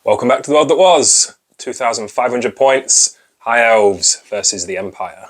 Welcome back to the world that was. 2,500 points, High Elves versus the Empire.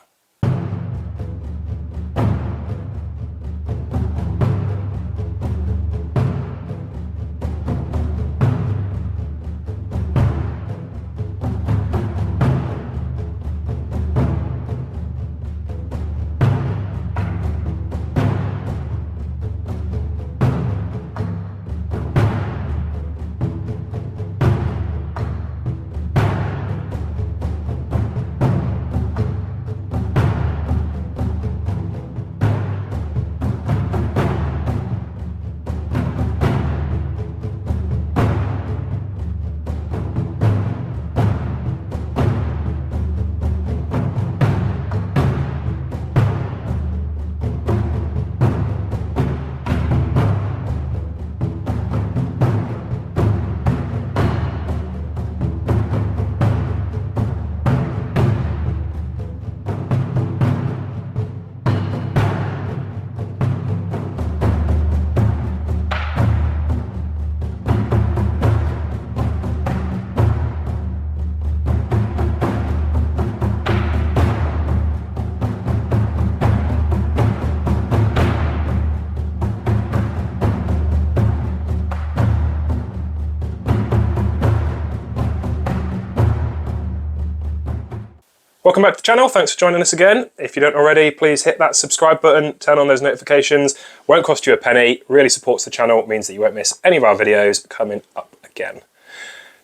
Welcome back to the channel, thanks for joining us again. If you don't already, please hit that subscribe button, turn on those notifications. Won't cost you a penny, really supports the channel, means that you won't miss any of our videos coming up again.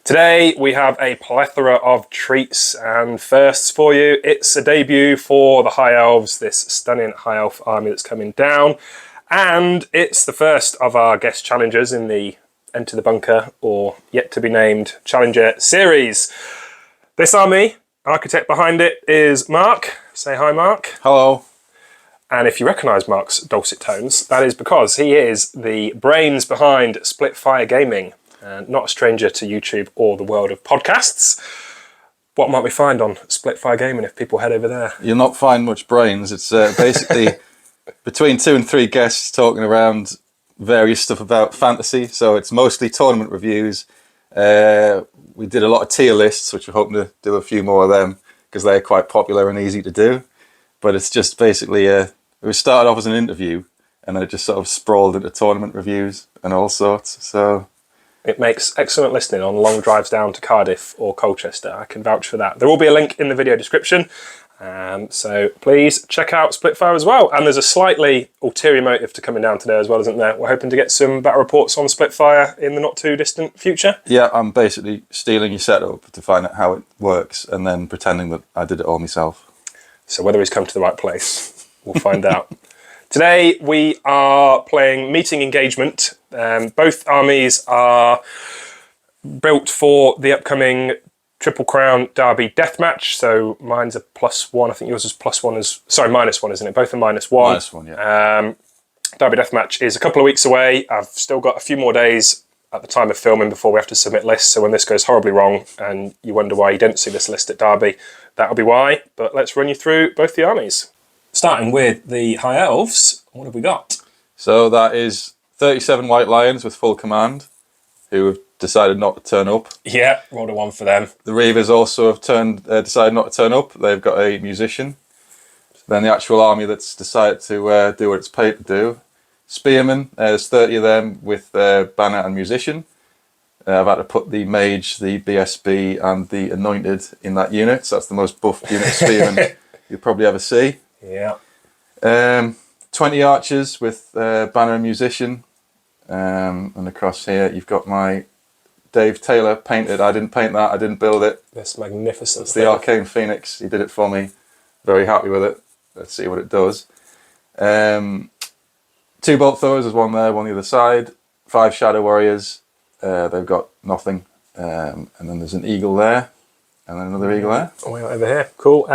Today we have a plethora of treats and firsts for you. It's a debut for the High Elves, this stunning High Elf army that's coming down. And it's the first of our guest challengers in the Enter the Bunker, or yet to be named, Challenger series. This army, architect behind it is Mark. Say hi, Mark. Hello. And if you recognise Mark's dulcet tones, that is because he is the brains behind Splitfire Gaming, and not a stranger to YouTube or the world of podcasts. What might we find on Splitfire Gaming if people head over there? You'll not find much brains. It's basically between 2 and 3 guests talking around various stuff about fantasy. So it's mostly tournament reviews. We did a lot of tier lists, which we're hoping to do a few more of them because they're quite popular and easy to do. But it's just basically, we started off as an interview and then it just sort of sprawled into tournament reviews and all sorts. So it makes excellent listening on long drives down to Cardiff or Colchester. I can vouch for that. There will be a link in the video description. So please check out Splitfire as well. And there's a slightly ulterior motive to coming down today as well, isn't there? We're hoping to get some battle reports on Splitfire in the not too distant future. Yeah, I'm basically stealing your setup to find out how it works and then pretending that I did it all myself. So whether he's come to the right place, we'll find out. Today we are playing Meeting Engagement. Both armies are built for the upcoming Triple Crown Derby Deathmatch, so mine's a +1. I think yours is +1 as sorry, -1, isn't it? Both are -1. -1, yeah. Derby Deathmatch is a couple of weeks away. I've still got a few more days at the time of filming before we have to submit lists. So when this goes horribly wrong and you wonder why you didn't see this list at Derby, that'll be why. But let's run you through both the armies. Starting with the High Elves, what have we got? So that is 37 White Lions with full command, who have decided not to turn up. Yeah, rolled a 1 for them. The Reavers also have decided not to turn up. They've got a musician. Then the actual army that's decided to do what it's paid to do. Spearmen, there's 30 of them with banner and musician. I've had to put the mage, the BSB and the anointed in that unit. So that's the most buffed unit of spearmen you'll probably ever see. Yeah. 20 archers with banner and musician. And across here you've got my Dave Taylor painted. I didn't paint that, I didn't build it. That's magnificent. It's the Arcane Phoenix. He did it for me. Very happy with it. Let's see what it does. 2 bolt throwers, there's one there, one on the other side. 5 shadow warriors. They've got nothing. And then there's an eagle there. And then another eagle there. Way over here. Cool.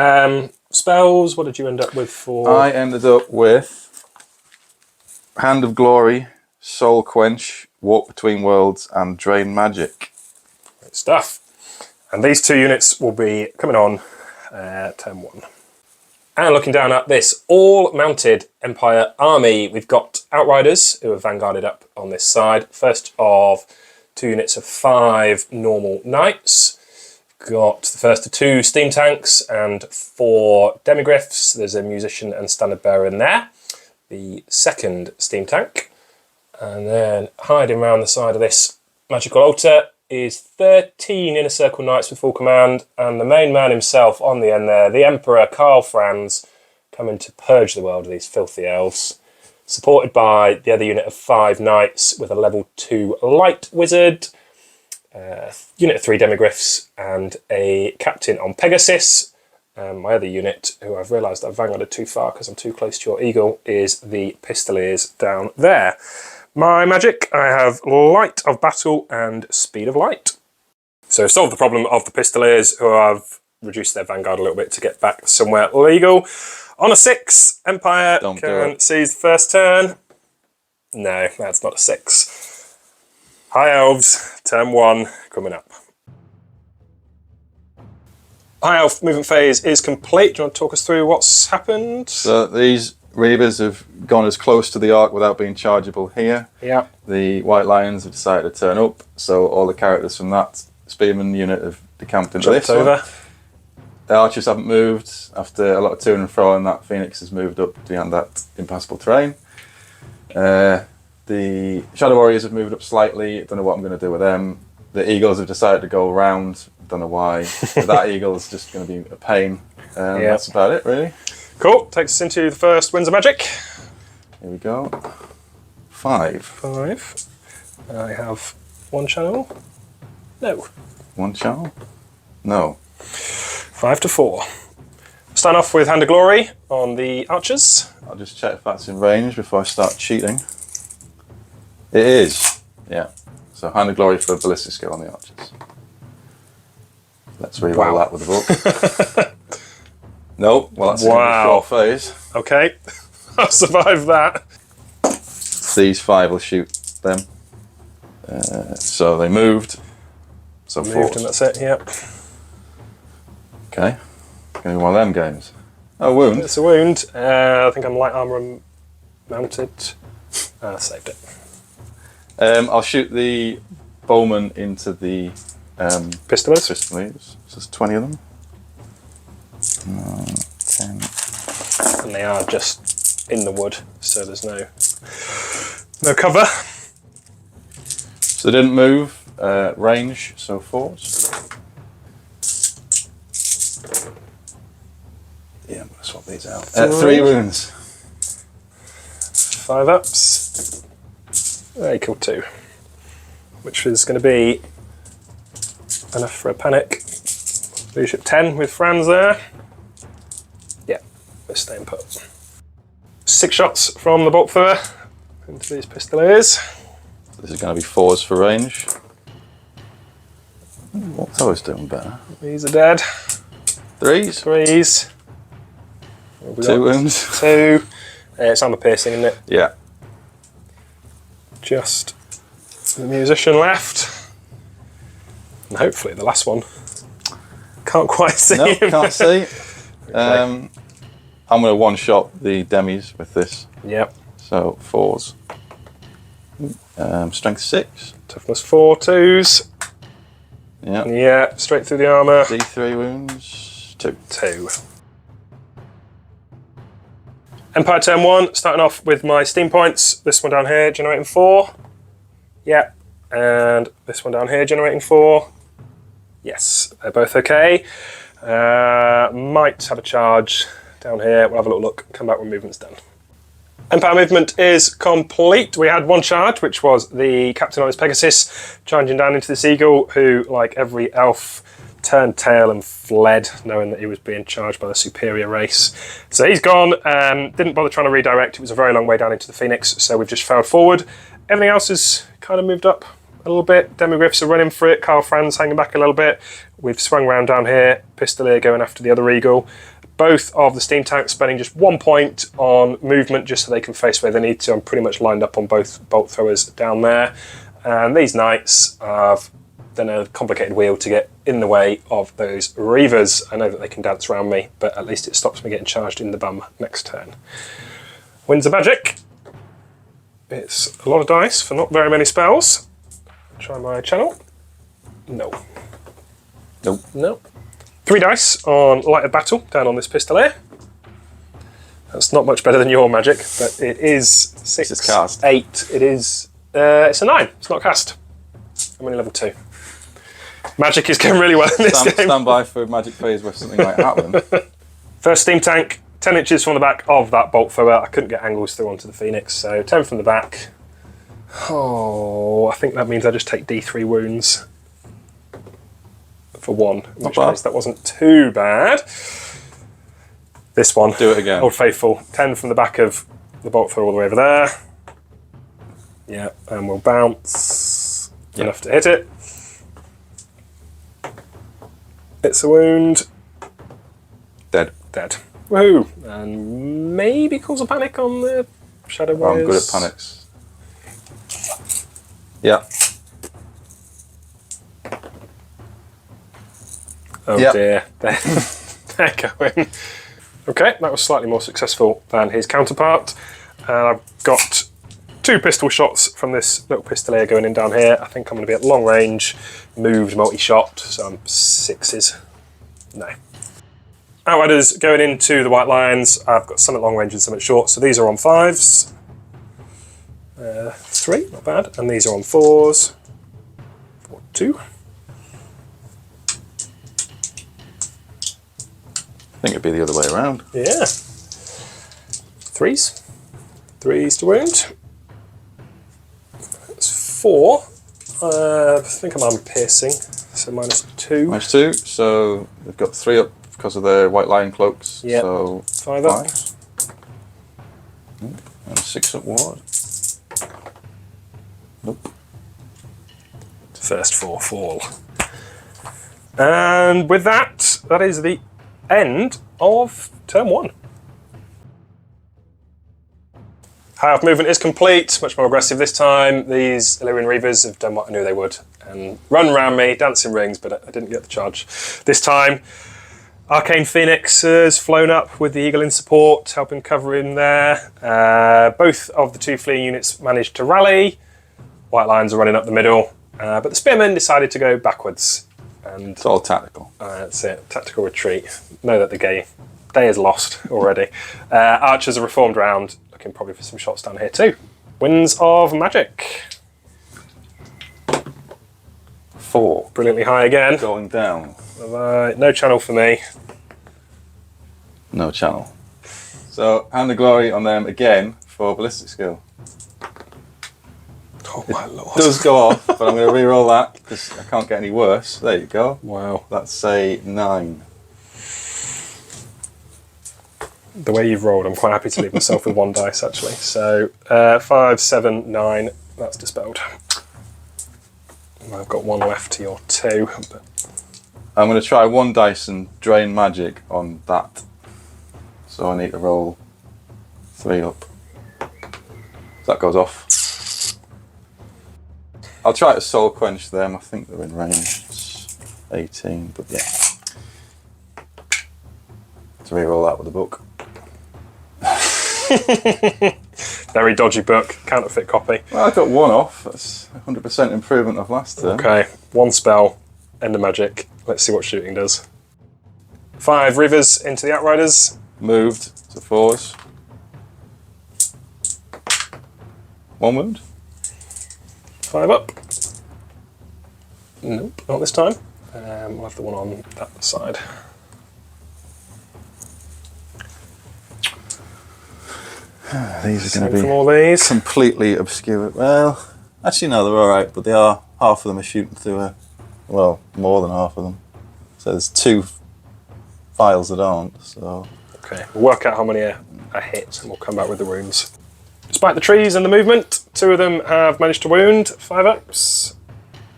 Spells, what did you end up with for? I ended up with Hand of Glory, Soul Quench, Walk Between Worlds, and Drain Magic. Great stuff. And these 2 units will be coming on turn 1. And looking down at this all-mounted Empire army, we've got Outriders, who are vanguarded up on this side. First of 2 units of 5 normal knights. Got the first of 2 steam tanks and 4 demigryphs. There's a musician and standard bearer in there. The second steam tank. And then hiding around the side of this magical altar is 13 inner circle knights with full command, and the main man himself on the end there, the Emperor Karl Franz, coming to purge the world of these filthy elves. Supported by the other unit of 5 knights with a level 2 light wizard, unit of 3 demigryphs, and a captain on Pegasus. My other unit, who I've realised I've vanguarded too far because I'm too close to your eagle, is the Pistoliers down there. My magic, I have Light of Battle and Speed of Light. So solved the problem of the Pistoliers, who have reduced their vanguard a little bit to get back somewhere legal. On a 6, Empire can seize the first turn. No, that's not a 6. High Elves, turn 1, coming up. High Elf movement phase is complete. Do you want to talk us through what's happened? So these Reavers have gone as close to the Ark without being chargeable here. Yeah. The White Lions have decided to turn up, so all the characters from that Spearman unit have decamped into this one. The Archers haven't moved after a lot of to and fro, and that Phoenix has moved up beyond that impassable terrain. The Shadow Warriors have moved up slightly. Don't know what I'm going to do with them. The Eagles have decided to go around. Don't know why. That Eagle is just going to be a pain. That's about it, really. Cool. Takes us into the first Winds of Magic. Here we go. 5. I have 1 channel. No. 1 channel? No. 5 to 4. Start off with Hand of Glory on the Archers. I'll just check if that's in range before I start cheating. It is. Yeah. So Hand of Glory for ballistic skill on the Archers. Let's re-roll that with the book. Nope. Well, that's a short phase. Okay. I'll survive that. These 5 will shoot them. So they moved. So moved, and that's it. Yep. Okay. Going one of them games. Oh, wound. It's a wound. I think I'm light armor mounted. Saved it. I'll shoot the bowman into the Pistoliers. Pistoliers. So there's 20 of them. 10. And they are just in the wood, so there's no cover. So they didn't move. Range, so 4s. Yeah, I'm going to swap these out. 3 wounds. 5 ups. Equal 2. Which is going to be enough for a panic. Leadership 10 with Franz there. Yeah, we're staying put. 6 shots from the bolt thrower into these Pistoliers. This is going to be 4s for range. What's always doing better? These are dead. 3s? 3s. 2 wounds. 2. It's armor piercing, isn't it? Yeah. Just the musician left. And hopefully the last one. Can't quite see No, him. can't see. I'm going to one-shot the demis with this. Yep. So 4s. Strength 6. Toughness 4, 2s. Yeah. Yeah, straight through the armour. D3 wounds. 2. 2. Empire turn 1, starting off with my steam points. This one down here, generating 4. Yeah. And this one down here, generating 4. Yes, they're both okay. Might have a charge down here. We'll have a little look, come back when movement's done. Empire movement is complete. We had 1 charge, which was the captain on his Pegasus, charging down into this eagle, who, like every elf, turned tail and fled, knowing that he was being charged by the superior race. So he's gone, didn't bother trying to redirect. It was a very long way down into the Phoenix, so we've just failed forward. Everything else has kind of moved up a little bit. Demigryphs are running for it. Karl Franz hanging back a little bit. We've swung around down here. Pistolier going after the other eagle. Both of the steam tanks spending just 1 point on movement just so they can face where they need to. I'm pretty much lined up on both bolt throwers down there. And these knights have done a complicated wheel to get in the way of those Reavers. I know that they can dance around me, but at least it stops me getting charged in the bum next turn. Winds of Magic. It's a lot of dice for not very many spells. Try my channel. No. Nope. No. 3 dice on Light of Battle down on this Pistolier. That's not much better than your magic, but it is 6, It's cast. 8. It is. It's a 9. It's not cast. I'm only level 2. Magic is going really well in this game. Stand by for a magic phase where something might happen. First steam tank, 10 inches from the back of that bolt thrower. I couldn't get angles through onto the Phoenix, so 10 from the back. Oh, I think that means I just take D3 wounds for 1, in which case that wasn't too bad. This one. Do it again. Old Faithful. 10 from the back of the bolt thrower all the way over there. Yeah, and we'll bounce enough to hit it. It's a wound. Dead. Dead. Woohoo! And maybe cause a panic on the Shadow Warriors. I'm good at panics. Yeah. Oh dear. They're going. Okay, that was slightly more successful than his counterpart. I've got 2 pistol shots from this little Pistolier going in down here. I think I'm going to be at long range, moved multi-shot, so I'm 6s. No. Outriders going into the White Lions. I've got some at long range and some at short, so these are on 5s. 3, not bad. And these are on 4s. 4, 2. I think it'd be the other way around. Yeah. 3s. 3s to wound. That's 4. I think I'm on piercing, so -2. -2, so they've got 3 up because of their White Lion cloaks. Yep. So 5 up. 5. And 6 up ward. Nope. First 4 fall. And with that, that is the end of turn 1. High Elf movement is complete, much more aggressive this time. These Illyrian Reavers have done what I knew they would and run around me, dancing rings, but I didn't get the charge this time. Arcane Phoenix has flown up with the Eagle in support, helping cover in there. Both of the 2 fleeing units managed to rally. White Lions are running up the middle, but the Spearmen decided to go backwards. And It's all tactical. that's it, tactical retreat. Know that the day is lost already. Archers are reformed round, looking probably for some shots down here too. Winds of Magic. 4. Brilliantly high again. Going down. No channel for me. No channel. So, Hand of Glory on them again for ballistic skill. Oh my lord. Does go off, but I'm going to re-roll that because I can't get any worse. There you go. Wow. That's a 9. The way you've rolled, I'm quite happy to leave myself with 1 dice actually. So 5, 7, 9, that's dispelled. I've got 1 left to your 2. But I'm going to try 1 dice and drain magic on that. So I need to roll 3 up. That goes off. I'll try to soul quench them. I think they're in range. It's 18, but yeah. To re-roll that with a book. very dodgy book, counterfeit copy. Well, I got 1 off. That's 100% improvement of last turn. Okay, 1 spell, end of magic. Let's see what shooting does. 5 Reavers into the Outriders. Moved to 4s. 1 wound. 5 up. Nope, not this time. We'll have the one on that side. These are going to From be all these. completely obscure. Well, actually no, they're alright, but they are, half of them are shooting through a, well, more than half of them. So there's 2 files that aren't, so... Okay, we'll work out how many are hit and we'll come back with the wounds. Despite the trees and the movement, 2 of them have managed to wound. 5 ups.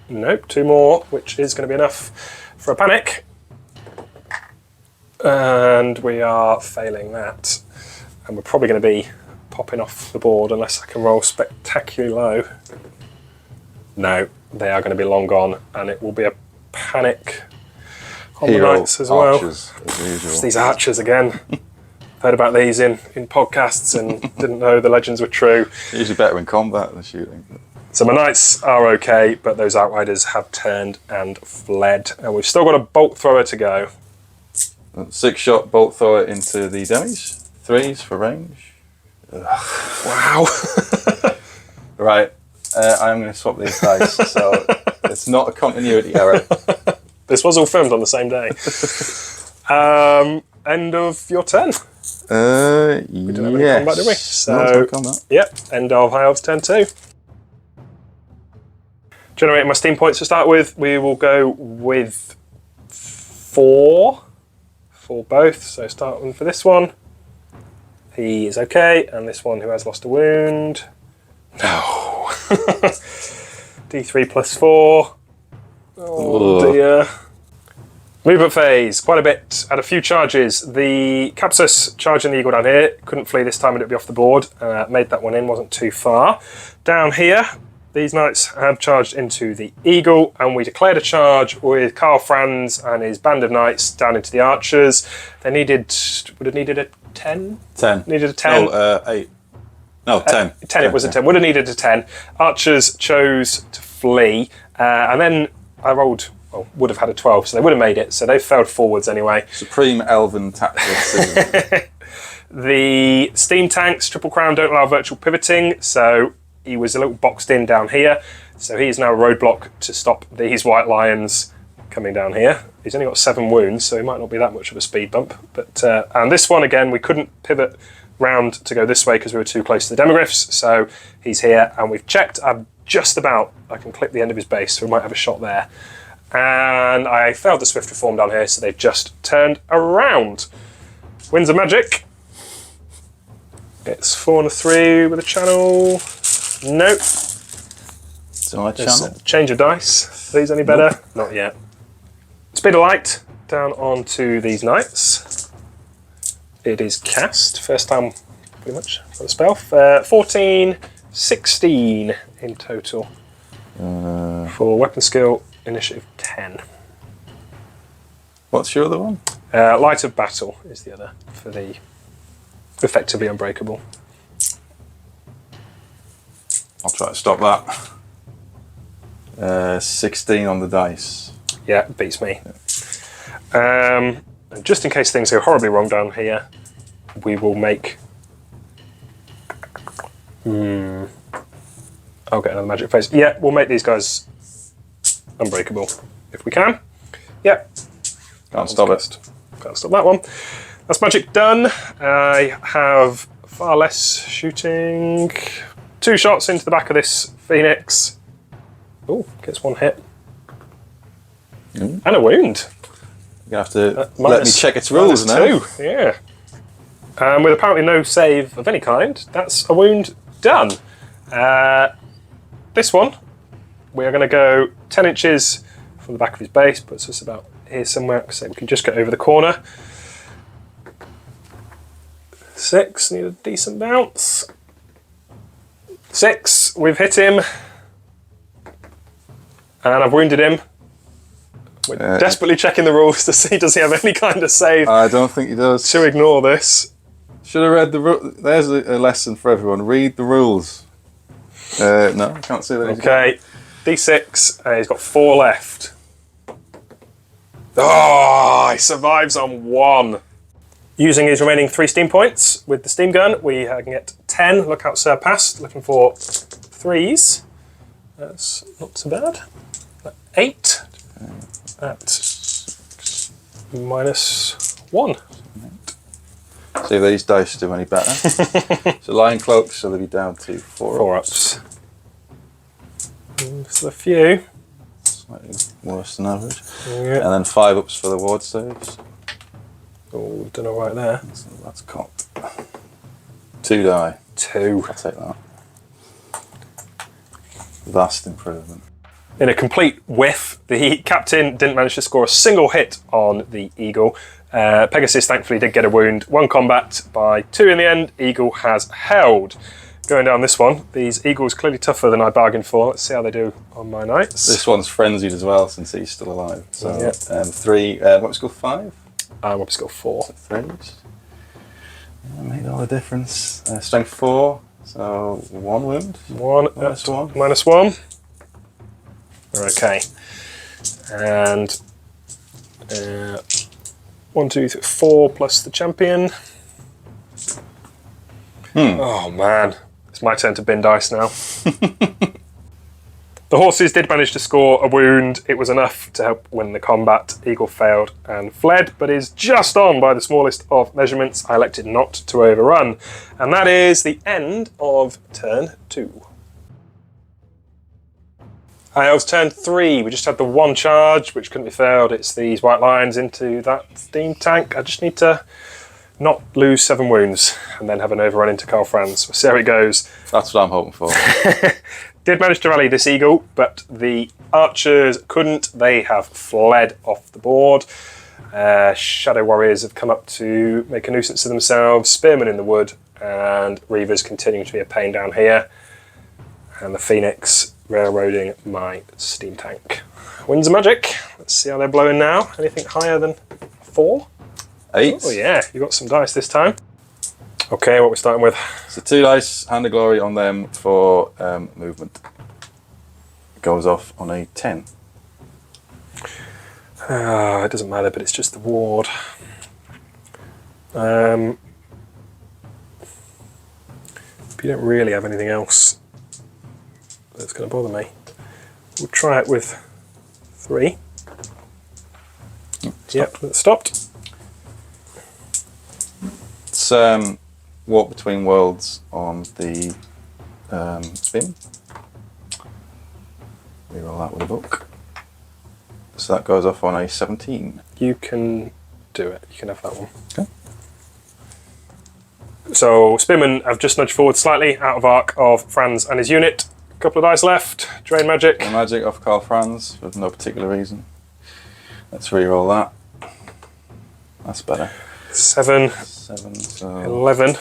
Nope, 2 more, which is going to be enough for a panic. And we are failing that. And we're probably going to be popping off the board unless I can roll spectacularly low. No, they are going to be long gone, and it will be a panic on the knights as well. Archers, as usual. It's these archers again. Heard about these in podcasts and didn't know the legends were true. Usually better in combat than shooting. So my knights are okay, but those outriders have turned and fled. And we've still got a bolt thrower to go. 6-shot bolt thrower into the dummies. 3s for range. Wow. Right, I'm going to swap these dice, so it's not a continuity error. This was all filmed on the same day. End of your turn. We didn't have any combat, did we? So, yep, end of High Elves turn 2. Generating my steam points to start with, we will go with 4 for both. So starting for this one, he is okay, and this one who has lost a wound. No. D3 plus 4. Oh dear. Movement phase, quite a bit. Had a few charges. The Capsus charging the eagle down here, couldn't flee this time and it'd be off the board. Made that one in, wasn't too far. Down here, these knights had charged into the eagle, and we declared a charge with Karl Franz and his band of knights down into the archers. They would have needed a 10? 10. Needed a 10. No, 8. No, 10. 10, it was a 10. Would have needed a 10. Archers chose to flee, and then I rolled, well, would have had a 12, so they would have made it, so they failed forwards anyway. Supreme Elven tactics. The steam tanks, Triple Crown, don't allow virtual pivoting, so he was a little boxed in down here, so he is now a roadblock to stop these white lions coming down here. He's only got 7 wounds, so he might not be that much of a speed bump. But and this one, again, we couldn't pivot round to go this way because we were too close to the demogryphs, so he's here, and we've checked. I'm just about, I can clip the end of his base, so we might have a shot there. And I failed the Swift Reform down here, so they've just turned around. Winds of Magic. It's 4 and a 3 with a channel. Nope. So channel. Change of dice. Are these any better? Nope. Not yet. Speed of Light down onto these knights. It is cast. First time, pretty much, for the spell. 14, 16 in total. For weapon skill, initiative 10. What's your other one? Light of Battle is the other for the effectively unbreakable. I'll try to stop that. 16 on the dice. Yeah, it beats me. And just in case things go horribly wrong down here, we will make... I'll get another magic phase. Yeah, we'll make these guys unbreakable if we can. Yeah. Can't stop it. Can't stop that one. That's magic done. I have far less shooting. 2 shots into the back of this Phoenix. Oh, gets 1 hit. And a wound. You're going to have to let me check its rules now. 2, yeah. With apparently no save of any kind, that's a wound done. This one, we are going to go 10 inches from the back of his base, puts us about here somewhere, so we can just get over the corner. 6, need a decent bounce. 6, we've hit him. And I've wounded him. We're desperately checking the rules to see does he have any kind of save. I don't think he does. To ignore this. Should have read the rules. There's a lesson for everyone. Read the rules. No, I can't see that. Okay, D6, he's got 4 left. Oh, he survives on 1. Using his remaining 3 steam points with the steam gun, we can get 10. Lookout surpassed, looking for 3s. That's not too bad. 8 at -1. See if these dice do any better. So Lion Cloak, so they'll be down to 4 ups. So a few. Slightly worse than average. Yeah. And then 5 ups for the ward saves. Oh, don't know right there. So that's cocked. 2 die. 2. I'll take that. Vast improvement. In a complete whiff, the captain didn't manage to score a single hit on the eagle. Pegasus thankfully did get a wound. 1 combat by 2 in the end. Eagle has held. Going down this one, these eagles clearly tougher than I bargained for. Let's see how they do on my knights. This one's frenzied as well since he's still alive. So yeah. 3, what's it called, 5? We'll score 4. So 3s. Made all the difference. Strength 4, So 1 wound. -1. -1. Okay. And 1, 2, 3, 4 plus the champion. Oh man, it's my turn to bin dice now. The horses did manage to score a wound. It was enough to help win the combat. Eagle failed and fled, but is just on by the smallest of measurements. I elected not to overrun. And that is the end of turn 2. High Elves turn 3. We just had the 1 charge, which couldn't be failed. It's these white lions into that steam tank. I just need to not lose 7 wounds and then have an overrun into Karl Franz. We'll see how it goes. That's what I'm hoping for. Did manage to rally this eagle, but the archers couldn't. They have fled off the board. Shadow warriors have come up to make a nuisance of themselves. Spearmen in the wood, and reavers continuing to be a pain down here. And the phoenix railroading my steam tank. Winds of magic. Let's see how they're blowing now. Anything higher than 4? 8. Oh yeah, you got some dice this time. Okay, what we're starting with? So 2 dice, Hand of Glory on them for movement. Goes off on a 10. It doesn't matter, but it's just the ward. But you don't really have anything else that's going to bother me. We'll try it with 3. Yep, that's stopped. It's Walk Between Worlds on the spin. Reroll that with a book. So that goes off on a 17. You can do it. You can have that one. Okay. So Spearmen have just nudged forward slightly out of arc of Franz and his unit. A couple of dice left. Drain magic. The magic off Karl Franz for no particular reason. Let's reroll that. That's better. 7. 7, so 11.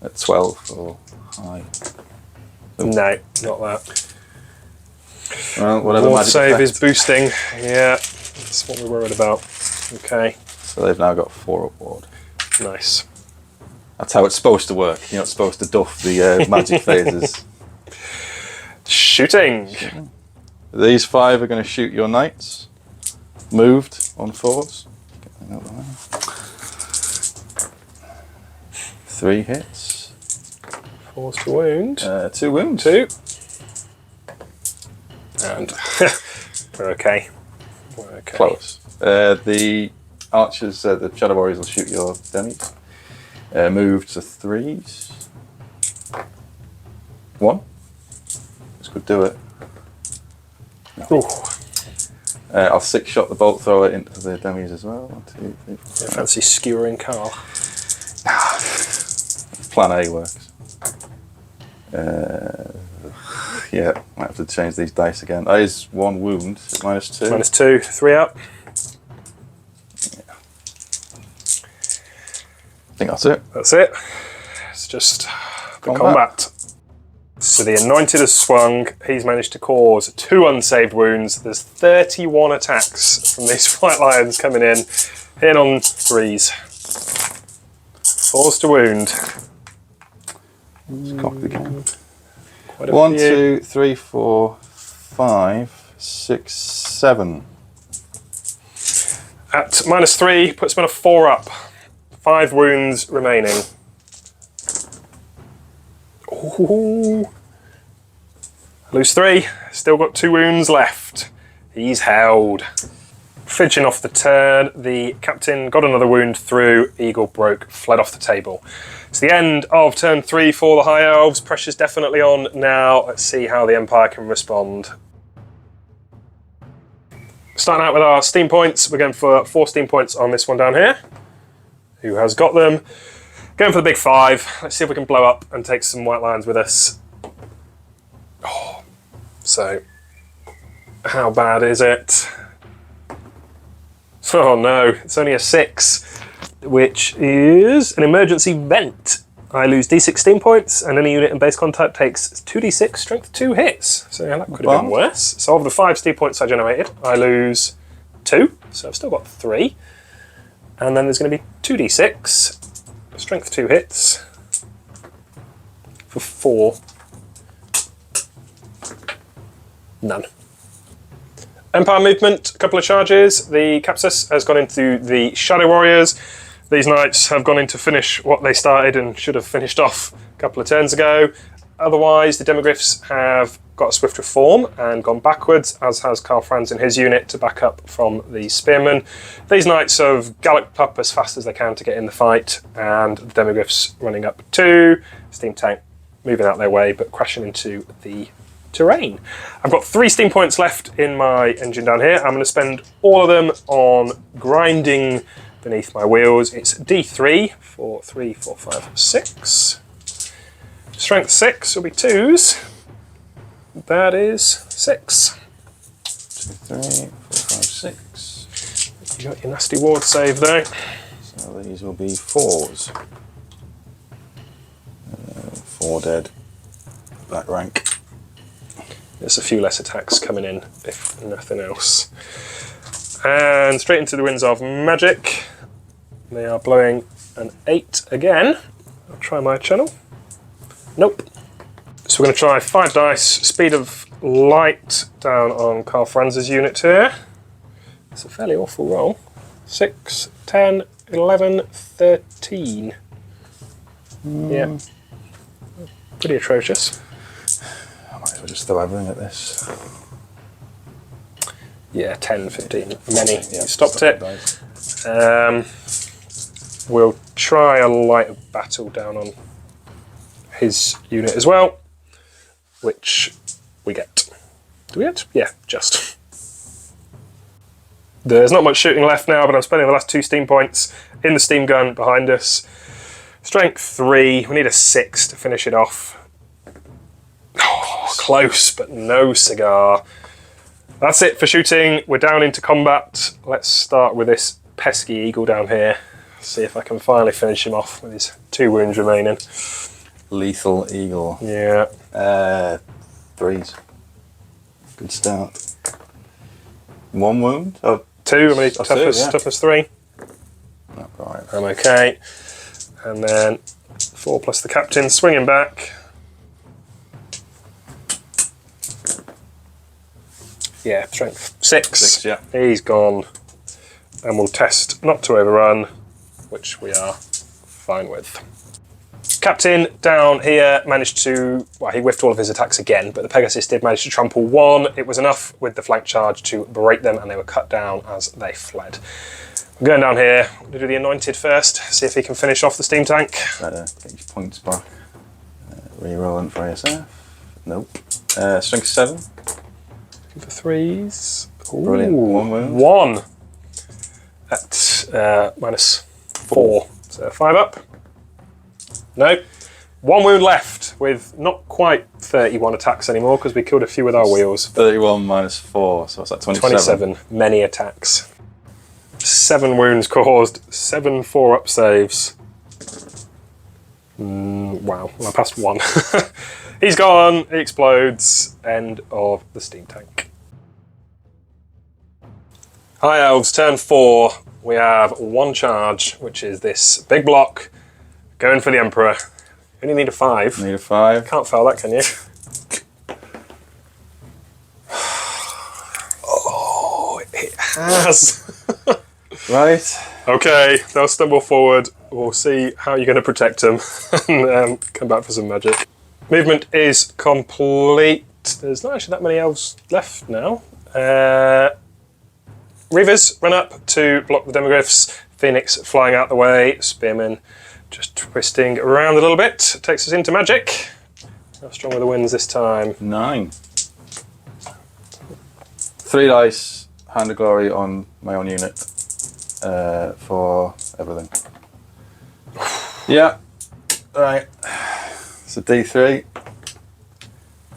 at 12 for high. No, not that. Well, whatever Ward magic save effect. is boosting. Yeah, that's what we're worried about. Okay, So they've now got 4 up ward. nice. That's how it's supposed to work. You're not supposed to duff the magic phases. Shooting. These 5 are going to shoot your knights. Moved on 4s. Get them out of the way. 3 hits. 4's to wound. 2 wounds. 2. And we're okay. We're okay. Close. The archers, the shadow warriors will shoot your demis. Moved to 3s. 1. This could do it. Ooh. I'll 6-shot the bolt thrower into the demis as well. 1, 2, 3, 4. Yeah, fancy skewering Karl. Plan A works. Yeah, might have to change these dice again. That is 1 wound, -2. -2, 3 up. I think that's it. That's it. It's just the combat. So the Anointed has swung. He's managed to cause 2 unsaved wounds. There's 31 attacks from these white lions coming in. Hitting on 3s. 4's to wound. Let's cock again. Quite a 1, few. 2, 3, 4, 5, 6, 7. At -3, puts him on a 4 up. 5 wounds remaining. Ooh. Lose 3. Still got 2 wounds left. He's held. Finishing off the turn, the captain got another wound through. Eagle broke, fled off the table. It's the end of turn 3 for the High Elves. Pressure's definitely on now. Let's see how the Empire can respond. Starting out with our steam points. We're going for 4 steam points on this one down here. Who has got them? Going for the big 5. Let's see if we can blow up and take some white lions with us. Oh, so, how bad is it? Oh no, it's only a 6, which is an emergency vent. I lose d16 points, and any unit in base contact takes 2d6 strength 2 hits. So yeah, that could have been worse. So of the 5 steam points I generated, I lose 2, so I've still got 3. And then there's going to be 2d6, strength 2 hits. for 4. None. Empire movement, a couple of charges. The Capsus has gone into the Shadow Warriors. These knights have gone in to finish what they started and should have finished off a couple of turns ago. Otherwise, the Demogryphs have got a swift reform and gone backwards, as has Karl Franz and his unit to back up from the Spearmen. These knights have galloped up as fast as they can to get in the fight, and the Demogryphs running up 2. Steam tank moving out their way, but crashing into the terrain. I've got 3 steam points left in my engine down here. I'm going to spend all of them on grinding beneath my wheels. It's D3 for 3, 4, 5, 6. Strength 6 will be 2s. That is 6. 2, 3, 4, 5, 6. You got your nasty ward save though. So these will be 4s. 4 dead. Black rank. There's a few less attacks coming in, if nothing else. And straight into the winds of magic. They are blowing an 8 again. I'll try my channel. Nope. So we're going to try 5 dice, speed of light down on Karl Franz's unit here. It's a fairly awful roll. 6, 10, 11, 13. Yeah. Pretty atrocious. I might as well just throw everything at this. Yeah, 10, 15. Many. Yeah, Stopped it. We'll try a light battle down on his unit as well, which we get. Do we get? Yeah, just. There's not much shooting left now, but I'm spending the last 2 steam points in the steam gun behind us. Strength 3, we need a 6 to finish it off. Oh, close, but no cigar. That's it for shooting. We're down into combat. Let's start with this pesky eagle down here. See if I can finally finish him off with his 2 wounds remaining. Lethal eagle. Yeah. 3s. Good start. 1 wound? Oh, 2, I mean, toughness 3. oh, right. I'm okay. And then 4 plus the captain, swinging back. Yeah, strength 6. 6, yeah. He's gone. And we'll test not to overrun, which we are fine with. Captain down here managed to, well, he whiffed all of his attacks again, but the Pegasus did manage to trample 1. It was enough with the flank charge to break them, and they were cut down as they fled. I'm going down here. I'm going to do the Anointed first, see if he can finish off the steam tank. Better get his points back. Rerolling for ASF. Nope. Strength 7. Looking for 3s. Ooh, Brilliant. 1 wound. 1 at minus 4. So 5 up. No. 1 wound left with not quite 31 attacks anymore because we killed a few with our wheels. 31 minus 4, so what's that, 27? 27. Many attacks. 7 wounds caused. 7 4-up saves. Wow. Well, I passed 1. He's gone. He explodes. End of the steam tank. High Elves, turn 4. We have 1 charge, which is this big block. Going for the Emperor. You only need a 5. Need a 5. Can't fail that, can you? Oh, it has. Right. Okay, they'll stumble forward. We'll see how you're going to protect them and come back for some magic. Movement is complete. There's not actually that many elves left now. Reavers run up to block the Demogryphs. Phoenix flying out the way. Spearmen just twisting around a little bit. Takes us into magic. How strong are the winds this time? 9. 3 dice, Hand of Glory on my own unit for everything. Yeah. Right. It's a D3.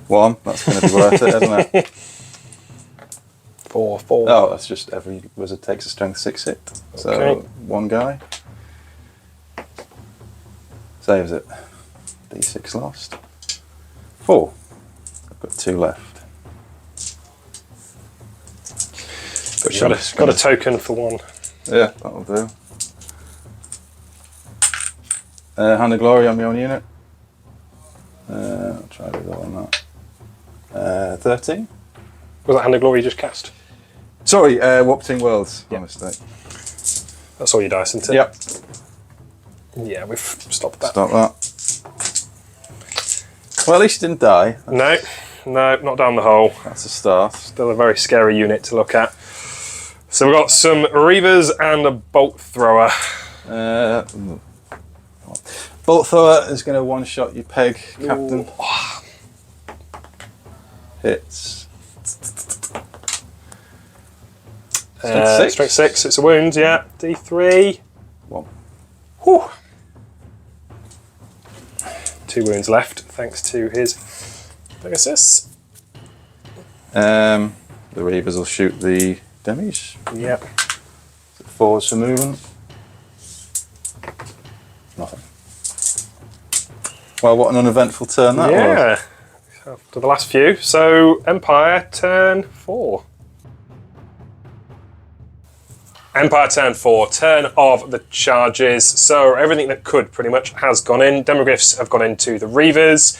1. That's going to be worth it, isn't it? 4, 4. Oh, that's just every wizard takes a strength 6 hit. So Okay. 1 guy saves it. D6 lost. 4. I've got 2 left. But got a token for 1. Yeah, that'll do. Hand of Glory on my own unit. 13. Was that Hand of Glory you just cast? Sorry, Warp Between Worlds. My mistake. That's all your dice, isn't it? Yep. Yeah, we've stopped that. Stop that. Well, at least you didn't die. No, not down the hole. That's a start. Still a very scary unit to look at. So we've got some Reavers and a Bolt Thrower. Bolt Thrower is going to one-shot your peg, Captain. Ooh. Hits. Strength 6, it's a wound, yeah. D3. 1. Whew. 2 wounds left, thanks to his Pegasus. The Reavers will shoot the demis. Yep. Forwards for movement. Nothing. Well, what an uneventful turn that was. Yeah. After the last few. So, Empire, turn 4. Empire turn 4, turn of the charges. So everything that could pretty much has gone in. Demogryphs have gone into the Reavers.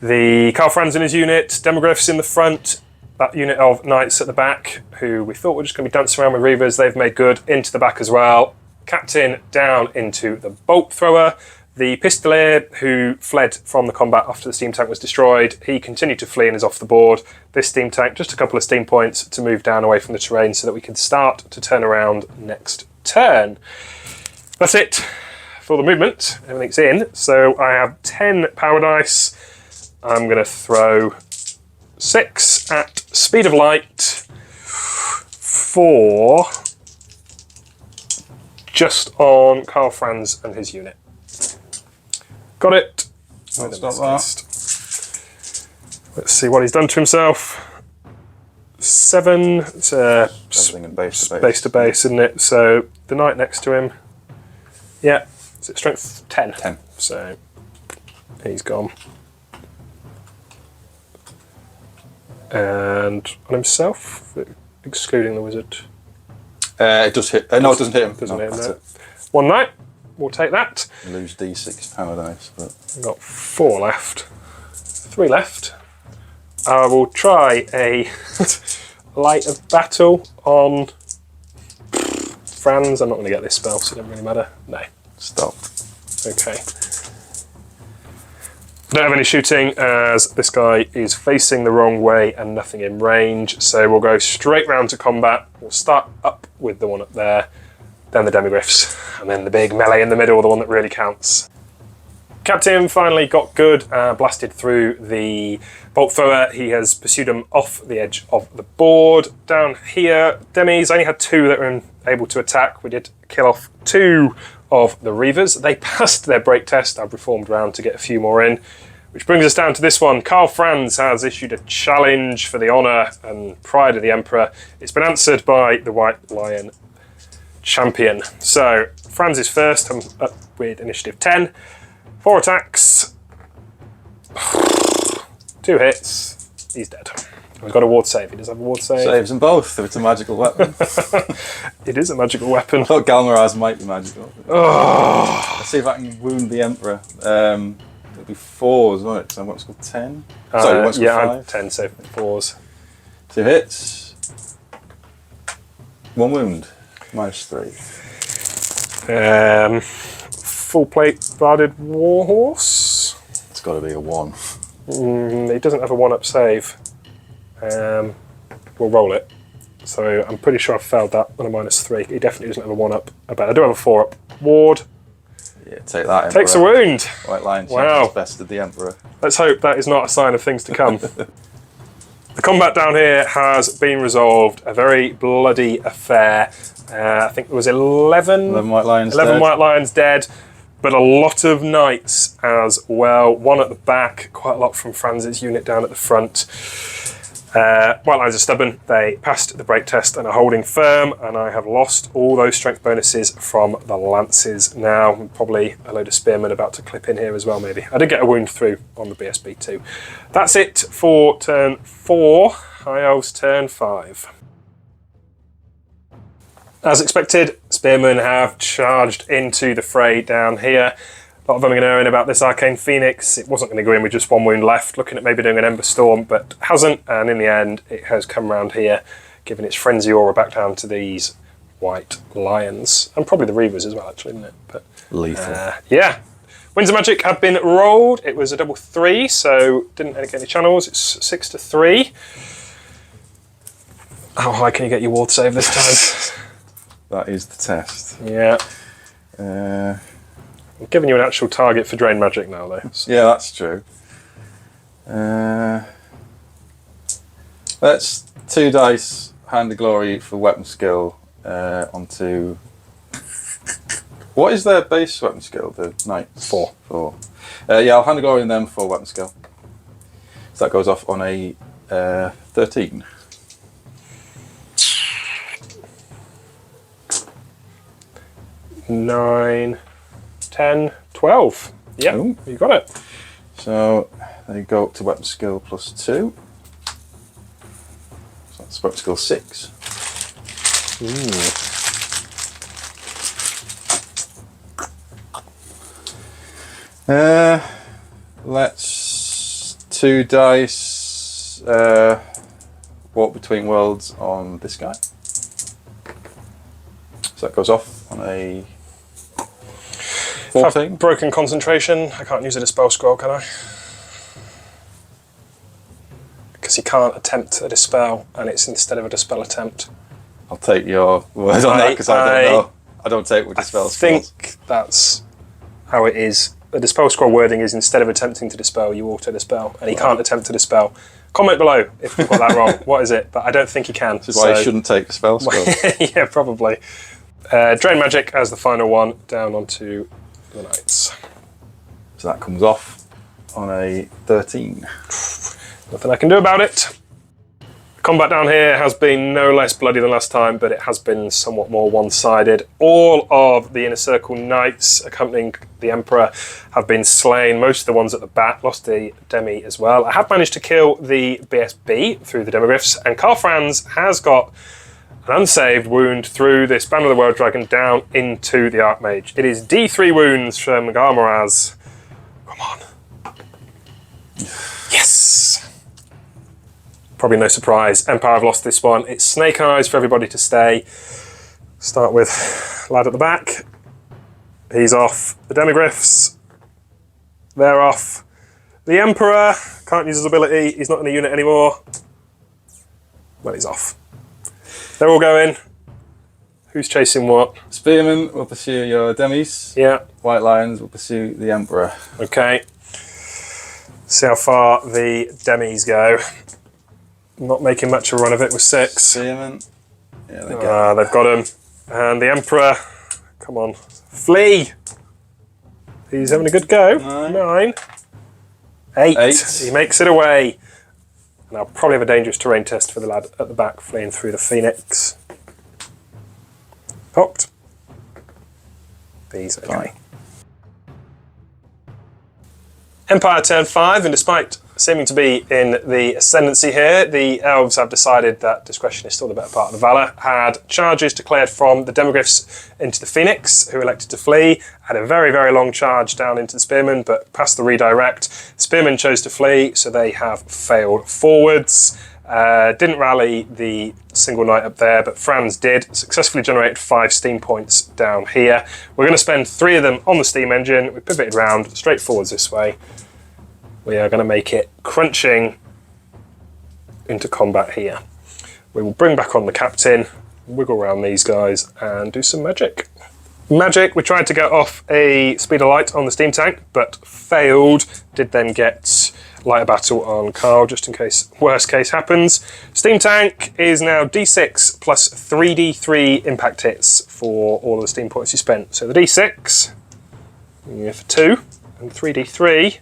The Karl Franz in his unit, Demogryphs in the front, that unit of Knights at the back, who we thought were just going to be dancing around with Reavers, they've made good into the back as well. Captain down into the Bolt Thrower. The Pistolier, who fled from the combat after the steam tank was destroyed, he continued to flee and is off the board. This steam tank, just a couple of steam points to move down away from the terrain so that we can start to turn around next turn. That's it for the movement. Everything's in. So I have 10 power dice. I'm going to throw 6 at speed of light for just on Karl Franz and his unit. Got it. Let's stop that. Let's see what he's done to himself. 7. It's Everything in base to base. base to base, isn't it? So the knight next to him. Yeah. Is it strength 10? 10. So he's gone. And on himself, excluding the wizard. It does hit. No, it doesn't hit him. Doesn't No, hit him, that's no. it. 1 knight. We'll take that. You lose D6 power dice, but I've got 4 left. 3 left. I will try a light of battle on Franz. I'm not going to get this spell, so it doesn't really matter. No. stop. Okay. Don't have any shooting as this guy is facing the wrong way and nothing in range, so we'll go straight round to combat. We'll start up with the one up there, then the demigryphs, and then the big melee in the middle, the one that really counts. Captain finally got good, blasted through the bolt thrower. He has pursued him off the edge of the board. Down here, demis only had 2 that were able to attack. We did kill off 2 of the Reavers. They passed their break test. I've reformed round to get a few more in, which brings us down to this one. Karl Franz has issued a challenge for the honour and pride of the Emperor. It's been answered by the White Lion champion. So Franz is first. I'm up with initiative 10. 4 attacks. 2 hits. He's dead. We've got a ward save. He does have a ward save. Saves them both if it's a magical weapon. It is a magical weapon. I thought Galmaraz might be magical. Oh. Let's see if I can wound the Emperor. It'll be 4s, won't it? So I want to score 10. Sorry, what's yeah, 5? 10, so 4s. 2 hits. 1 wound. -3. Full plate barded warhorse. It's got to be a 1. He doesn't have a 1-up save. We'll roll it. So I'm pretty sure I've failed that on a -3. He definitely doesn't have a 1-up. But I do have a 4-up. Ward. Yeah, take that, Emperor. Takes a wound. White Lion Wow. champions bested the Emperor. Let's hope that is not a sign of things to come. The combat down here has been resolved. A very bloody affair. I think there was 11 White Lions 11 dead. White Lions dead, but a lot of Knights as well. 1 at the back, quite a lot from Franz's unit down at the front. White Lions are stubborn. They passed the break test and are holding firm, and I have lost all those strength bonuses from the Lances now. Probably a load of Spearmen about to clip in here as well, maybe. I did get a wound through on the BSB too. That's it for turn 4. High Elves turn 5. As expected, Spearmen have charged into the fray down here. A lot of them are knowing about this Arcane Phoenix. It wasn't going to go in with just 1 wound left, looking at maybe doing an Ember Storm, but hasn't, and in the end it has come around here, giving its Frenzy Aura back down to these White Lions. And probably the Reavers as well, actually, isn't it? But Lethal. yeah. Winds of Magic have been rolled. It was a double 3, so didn't get any channels. It's 6-3. How high can you get your ward save this time? That is the test. Yeah. I'm giving you an actual target for Drain Magic now, though. So. Yeah, that's true. Let's 2 dice Hand of Glory for weapon skill onto... What is their base weapon skill, the Knights? 4. 4. Yeah, I'll Hand of Glory in them for weapon skill. So that goes off on a 13. Nine, 10, 12. Yeah, Ooh. you got it. So they go up to weapon skill +2. So that's weapon skill 6. Let's 2 dice walk between worlds on this guy. So that goes off on a 14. I've broken concentration. I can't use it as spell scroll, can I? Because you can't attempt a dispel, and it's instead of a dispel attempt. I'll take your word on that because I don't know. I don't take with dispel I spells. think that's how it is. The dispel scroll wording is instead of attempting to dispel, you auto dispel, and he can't attempt to dispel. Comment below if you've got that wrong. What is it? But I don't think he can. This is why you shouldn't take the spell scroll. Yeah, probably. Drain Magic as the final one, down onto the Knights. So that comes off on a 13. Nothing I can do about it. Combat down here has been no less bloody than last time, but it has been somewhat more one-sided. All of the Inner Circle Knights accompanying the Emperor have been slain. Most of the ones at the back lost the Demi as well. I have managed to kill the BSB through the Demogryphs, and Karl Franz has got an unsaved wound through this Banner of the World Dragon down into the Archmage. It is D3 wounds from Garmoraz. Come on. Yes! Probably no surprise. Empire have lost this one. It's Snake Eyes for everybody to stay. Start with lad at the back. He's off. The Demogryphs, they're off. The Emperor can't use his ability. He's not in a unit anymore. Well, he's off. They're all going. Who's chasing what? Spearmen will pursue your demis. Yeah. White Lions will pursue the Emperor. Okay. See how far the demis go. Not making much of a run of it with 6. Spearmen. Yeah, they go. They've got him. And the Emperor, come on, flee! He's having a good go. 9. 8. He makes it away. And I'll probably have a dangerous terrain test for the lad at the back fleeing through the Phoenix. Cocked. He's okay. Fine. Empire turn 5, and despite seeming to be in the ascendancy here, the Elves have decided that discretion is still the better part of the Valor. Had charges declared from the Demogryphs into the Phoenix, who elected to flee. Had a very, very long charge down into the Spearmen, but past the redirect, Spearmen chose to flee, so they have failed forwards. Didn't rally the single knight up there, but Franz did. Successfully generated 5 steam points down here. We're going to spend 3 of them on the steam engine. We pivoted round straight forwards this way. We are going to make it crunching into combat here. We will bring back on the captain, wiggle around these guys, and do some magic. Magic, we tried to get off a speed of light on the steam tank, but failed. Did then get lighter battle on Karl, just in case worst case happens. Steam tank is now D6 plus 3d3 impact hits for all of the steam points you spent. So the D6, yeah, for 2, and 3d3,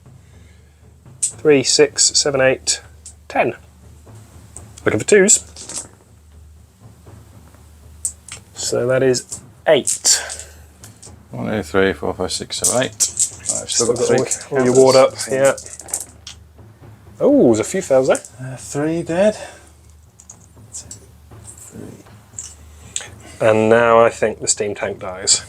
3, 6, 7, 8, 10. Looking for 2s. So that is 8. 1, 2, 3, 4, 5, 6, 7, 8. I've still got all your ward up, yeah. Oh, there's a few fails there. 3 dead. 2, 3. And now I think the steam tank dies.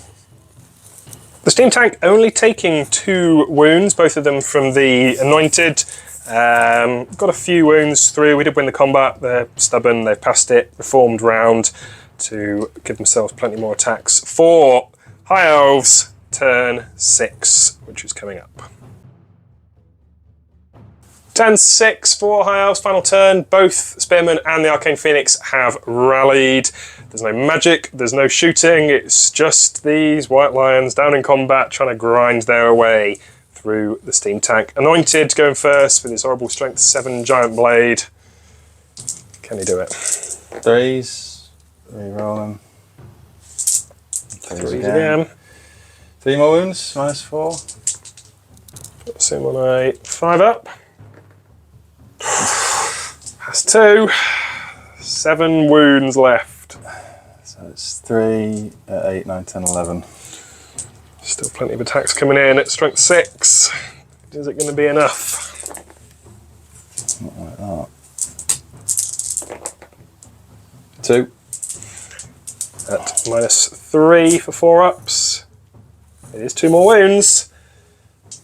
The steam tank only taking 2 wounds, both of them from the anointed. Got a few wounds through. We did win the combat. They're stubborn. They've passed it. Reformed round to give themselves plenty more attacks for High Elves turn 6, which is coming up. Turn 6 for High Elves, final turn. Both Spearman and the Arcane Phoenix have rallied. There's no magic, there's no shooting. It's just these White Lions down in combat trying to grind their way through the steam tank. Anointed going first with his horrible strength 7 giant blade. Can he do it? 3s. Reroll them. 3s again. 3 more wounds, -4. Puts him on a 5 up. That's 2. 7 wounds left. So it's 3, 8, 9, 10, 11. Still plenty of attacks coming in at strength 6. Is it going to be enough? Not like that. 2. At -3 for 4 ups. It is 2 more wounds.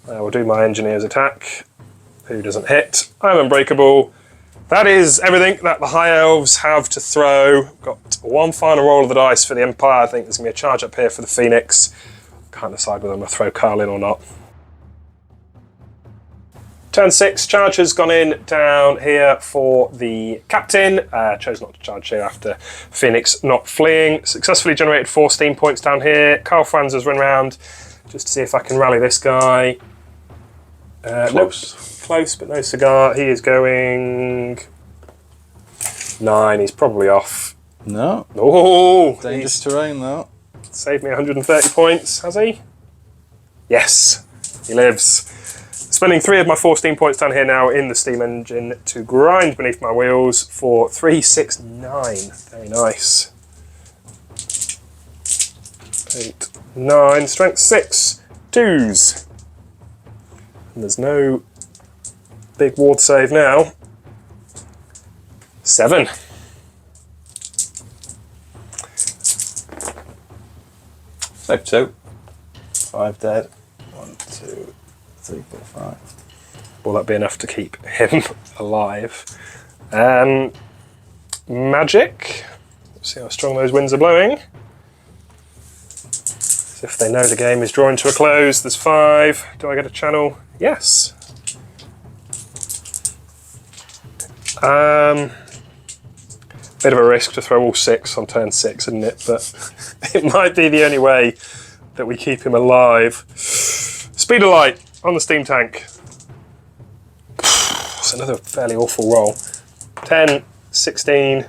I will do my engineer's attack. Who doesn't hit? I'm unbreakable. That is everything that the High Elves have to throw. Got one final roll of the dice for the Empire. I think there's going to be a charge up here for the Phoenix. Can't decide whether I'm going to throw Carl in or not. Turn 6, charge has gone in down here for the Captain. Chose not to charge here after Phoenix not fleeing. Successfully generated 4 steam points down here. Carl Franz has run around just to see if I can rally this guy. Close. Nope. Close, but no cigar. He is going 9. He's probably off. No. Oh, Dangerous terrain, though. Saved me 130 points, has he? Yes, he lives. Spending 3 of my 4 steam points down here now in the steam engine to grind beneath my wheels for 3, 6, 9. Very nice. 8, 9, strength 6, 2s. And there's no big ward save now. 7. Save 2. 5 dead. 1, 2, 3, 4, 5. Will that be enough to keep him alive? Magic. Let's see how strong those winds are blowing. As if they know the game is drawing to a close. There's 5. Do I get a channel? Yes. Bit of a risk to throw all 6 on turn 6, isn't it? But it might be the only way that we keep him alive. Speed of light on the steam tank. It's another fairly awful roll. 10, 16,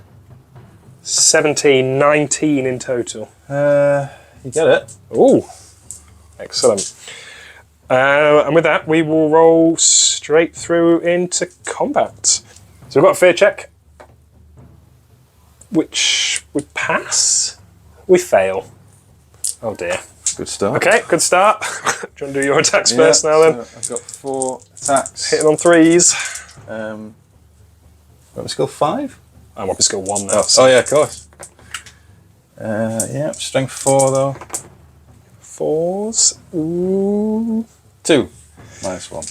17, 19 in total. You get it. Ooh, excellent. And with that, we will roll straight through into combat. So we've got a fear check, which we pass. We fail. Oh dear. Good start. Okay, good start. Do you want to do your attacks first now then? So I've got 4 attacks. Hitting on 3s. What was skill 5? I'm up to skill 1 now. Oh yeah, of course. Yeah, strength 4 though. 4s. Ooh. 2. -1.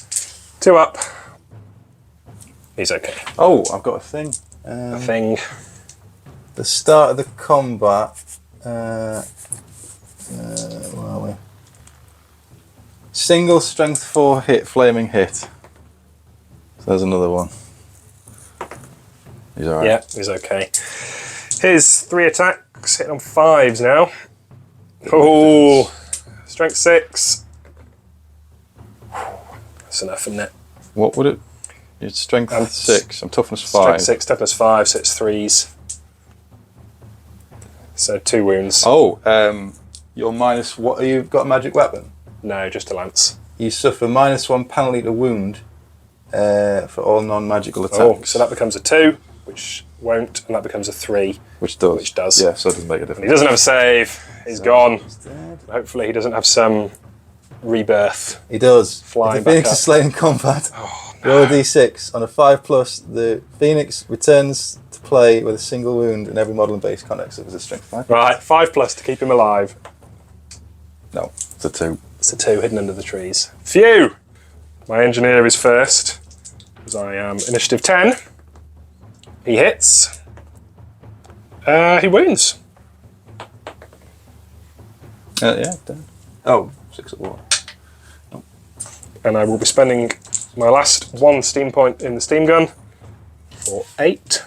2 up. He's okay. Oh, I've got a thing. A thing. The start of the combat. Where are we? Single strength 4 hit, flaming hit. So there's another one. He's alright. Yeah, he's okay. His 3 attacks, hitting on 5s now. Oh, strength 6. That's enough, isn't it? What would it? It's strength 6. I'm toughness 5. Strength 6, toughness 5, so it's 3s. So 2 wounds. Oh, you're minus what? You've got a magic weapon. No, just a lance. You suffer -1 penalty to wound for all non-magical attacks. Oh, so that becomes a 2, which won't, and that becomes a 3. Which does. Which does. Yeah, so it doesn't make a And he difference. doesn't have a save. He's gone. He's dead. Hopefully he doesn't have some rebirth. He does. Flying If the Phoenix back is up. slain in combat, Oh, roll a d6. On a 5+, the Phoenix returns to play with a single wound in every model and base context. It was a strength 5. Right, 5+ to keep him alive. No, it's a 2. It's a 2 hidden under the trees. Phew! My engineer is first, because I am initiative 10. He hits. He wounds. Yeah, done. Oh, 6 at war. Oh. And I will be spending my last 1 steam point in the steam gun for 8.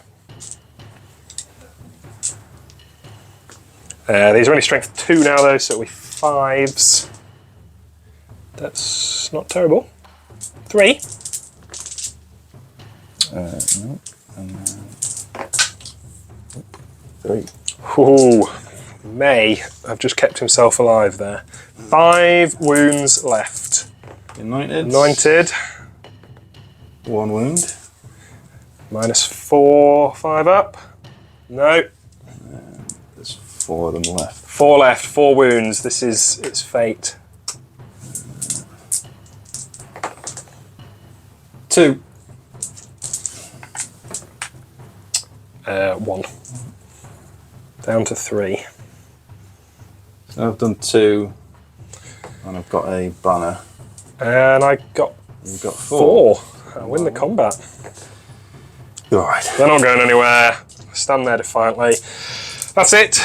These are only strength 2 now though, so it'll be 5s. That's not terrible. 3. No. And, 3. Ooh, May have just kept himself alive there. 5 wounds left. Anointed. Anointed. 1 wound. -4, 5 up. No. There's 4 of them left. 4 left, 4 wounds. This is its fate. 2. 1. Down to 3. So I've done 2, and I've got a banner. And I got You've got 4. I win the combat. All right. They're not going anywhere. Stand there defiantly. That's it.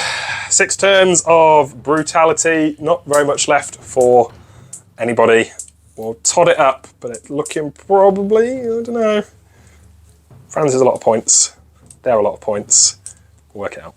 6 turns of brutality. Not very much left for anybody. We'll tot it up, but it's looking probably, I don't know. Franz is a lot of points. They're a lot of points. We'll work it out.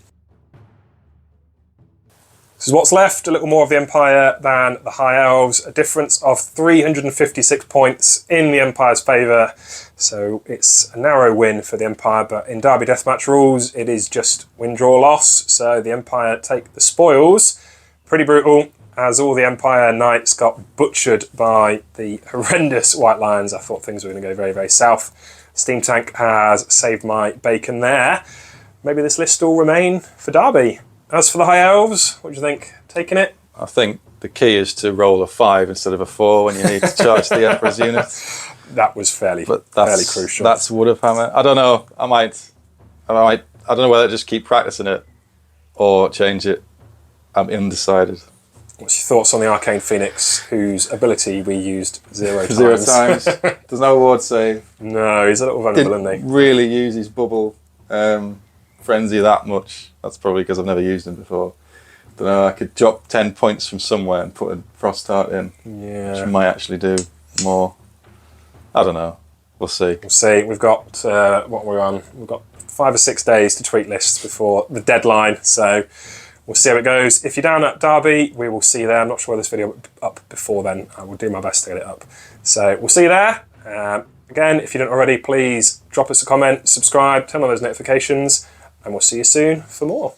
This is what's left, a little more of the Empire than the High Elves. A difference of 356 points in the Empire's favour. So it's a narrow win for the Empire, but in Derby Deathmatch rules, it is just win, draw, loss. So the Empire take the spoils. Pretty brutal, as all the Empire Knights got butchered by the horrendous White Lions. I thought things were going to go very, very south. Steam Tank has saved my bacon there. Maybe this list will remain for Derby. As for the High Elves, what do you think? Taking it? I think the key is to roll a 5 instead of a 4 when you need to charge the Emperor's unit. That was fairly crucial. That's WARHAMMER. I don't know. I don't know whether to just keep practicing it or change it. I'm undecided. What's your thoughts on the Arcane Phoenix, whose ability we used 0 times? 0 times. There's no ward save. No, he's a little vulnerable, isn't Didn't really use his bubble frenzy that much. That's probably because I've never used him before. Don't know, I could drop 10 points from somewhere and put a Frost Heart in. Yeah. Which might actually do more. I don't know. We'll see. We'll see. We've got, what we're on, we've got 5 or 6 days to tweak lists before the deadline, so we'll see how it goes. If you're down at Derby, we will see you there. I'm not sure whether this video will be up before then. I will do my best to get it up. So we'll see you there. Again, if you don't already, please drop us a comment, subscribe, turn on those notifications, and we'll see you soon for more.